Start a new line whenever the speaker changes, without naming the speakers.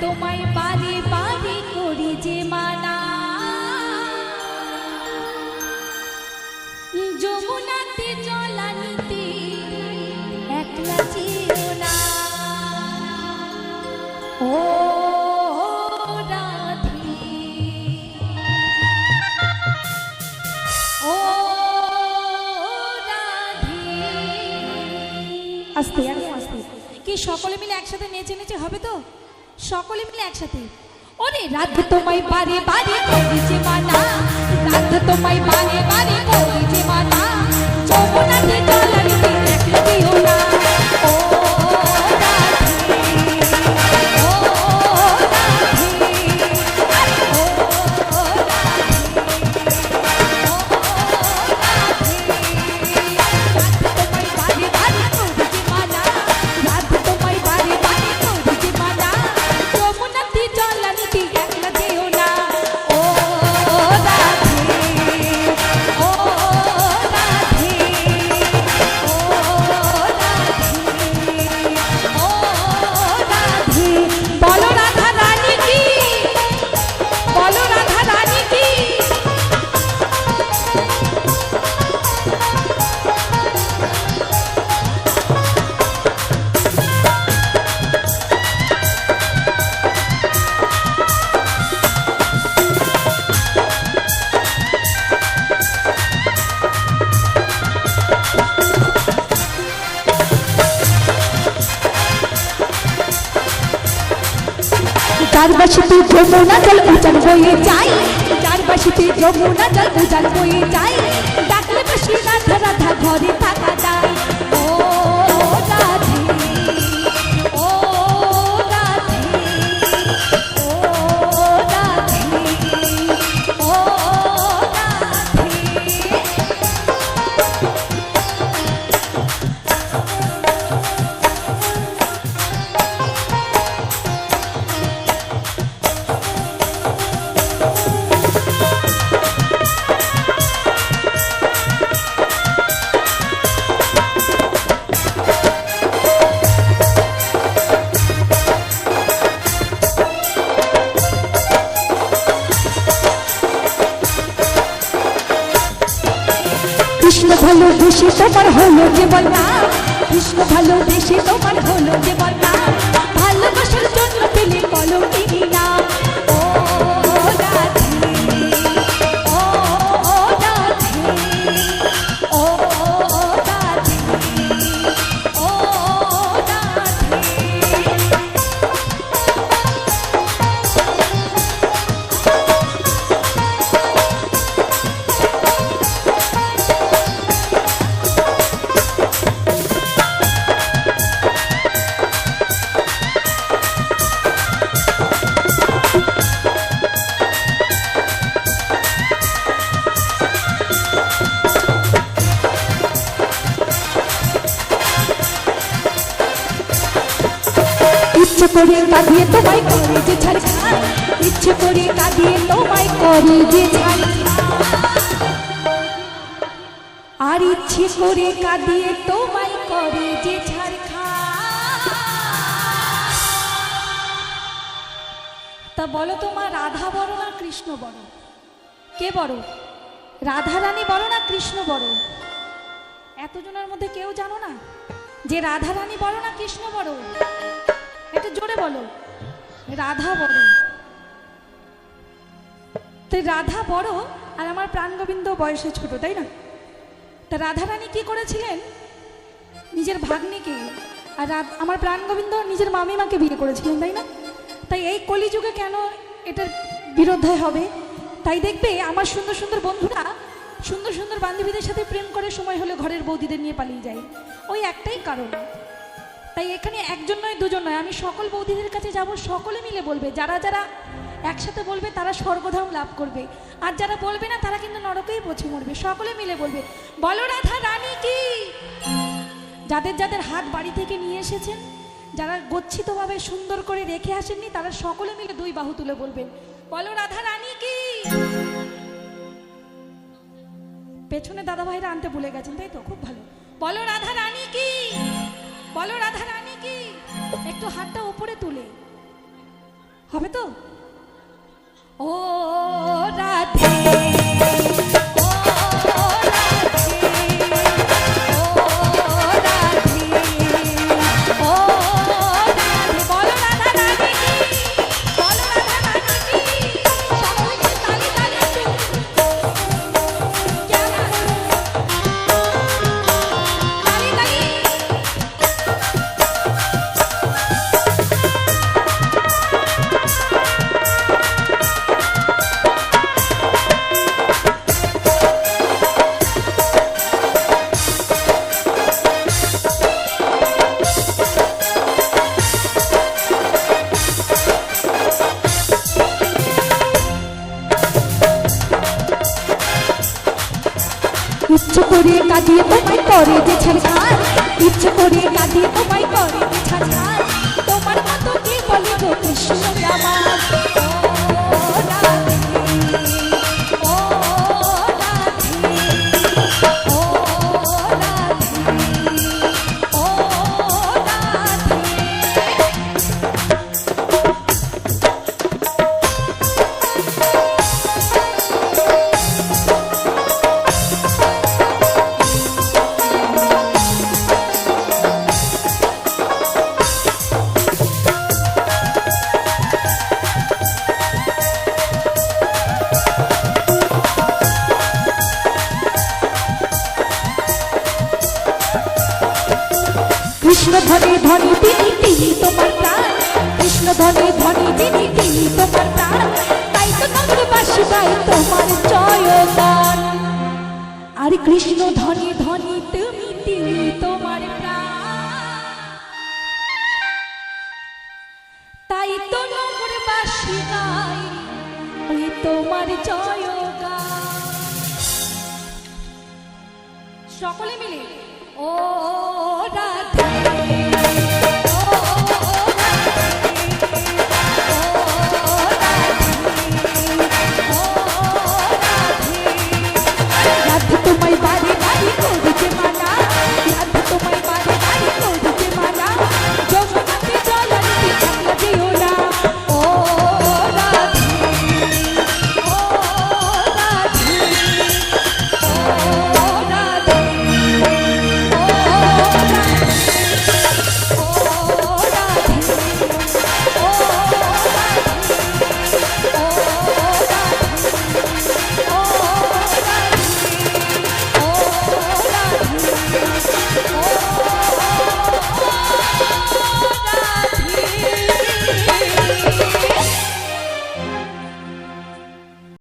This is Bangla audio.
তোমায় বারে বারে করি যে মানা, যমুনাতে জলানিতে একলা যেও না। ও রাধে, ও রাধে। আস্তে একদম আস্তে। কি সকলে মিলে একসাথে নেচে নেচে হবে তো? সকলে মিলে একসাথে। ওরে রাধে তোমায় বারে বারে করি যে মানা, রাধে তোমায় বারে বারে করি যে মানা, যমুনাতে জলানিতে একলা যেও না। ও রাধে, ও রাধে, ও চারপাশে যমুনা জল উজান বয়ে যায়, চারপাশে যমুনা জল উজান বয়ে যায়, ডাকলে বসে রাধা রাধা ঘরে থাকা যায়। ও রাধে, ও রাধে, ও রাধে, ও রাধে। কৃষ্ণ ভালোবেসে তোমার হলো যে বলনা, কৃষ্ণ ভালোবেসে তোমার হলো যে বলনা, ভালোবাসার জন্য পেলে কলঙ্কিনী না। ও রাধে, ও রাধে, ও রাধে, ও রাধে। ইচ্ছে করে কাঁদিয়ে তোমায় করি যে ছাড়খান, ইচ্ছে করে কাঁদিয়ে তোমায় করি যে ছাড়খান, আর ইচ্ছে করে কাঁদিয়ে তোমায় করি যে ছাড়খান। তা বলো তোমার রাধা বড় না কৃষ্ণ বড়? কে বড়? রাধা রানী বড় না কৃষ্ণ বড়? এতজনের মধ্যে কেউ জানো না যে রাধা রানী বড় না কৃষ্ণ বড়? একটু জোরে বলো। রাধা বড়। তো রাধা বড় আর আমার প্রাণগোবিন্দ বয়সে ছোট, তাই না? তা রাধা রানী কি করেছিলেন? নিজের ভাগ্নিকে, আর আমার প্রাণগোবিন্দ নিজের মামিমাকে বিয়ে করেছিলেন, তাই না? তাই এই কলিযুগে কেন এটার বিরোধে হবে? তাই দেখবে আমার সুন্দর সুন্দর বন্ধুরা সুন্দর সুন্দর বান্ধবীদের সাথে প্রেম করে, সময় হলে ঘরের বৌদিদের নিয়ে পালিয়ে যায়। ওই একটাই কারণ। তাই এখানে একজন নয় দুজন নয়, আমি সকল বৌদিদের কাছে যাব, সকলে মিলে বলবে। যারা যারা একসাথে বলবে তারা স্বর্গধাম লাভ করবে, আর যারা বলবে না তারা কিন্তু নরকেই পৌঁছে মরবে। সকলে মিলে বলবে, বলো রাধা রানী কি। যাদের যাদের হাত বাড়ি থেকে নিয়ে এসেছেন, যারা গচ্ছিতভাবে সুন্দর করে রেখে আসেননি, তারা সকলে মিলে দুই বাহু তুলে বলবেন, বলো রাধা রানী কি। পেছনে দাদা ভাইরা আনতে ভুলে গেছেন, তাই তো? খুব ভালো। বলো রাধা রানী কি, বলো রাধা রানী কি। একটু হাতটা উপরে তুলে হবে তো? ও রাধে, ও রাধে, ও রাধে, ও রাধে। বলো রাধা রানী কি, বলো রাধা রানী কি। সকলে মিলে তালি তালি একটু। কেমন? তালি তালি। ইচ্ছে করে কাঁদিয়ে তোমায় করে যে ছাড়ছাড়, ইচ্ছে করে কাঁদিয়ে তোমায় করে যে ছাড়ছাড়। তোমার মতো কে বলে গো কৃষ্ণ আমার। ও রাধে, ও রাধে, ও রাধে, ও রাধে। কৃষ্ণ ধনে ধনী তিনি তিনি তোমার প্রাণ, কৃষ্ণ ধনে ধনী তিনি তিনি তোমার প্রাণ। তাই তো নগরবাসী গায় তোমার জয়গান। আর কৃষ্ণ ধনে ধনী তুমি তিনি তোমার প্রাণ, তাই তো নগরবাসী গায় ওই তোমার জয়গান। সকলে মিলে ও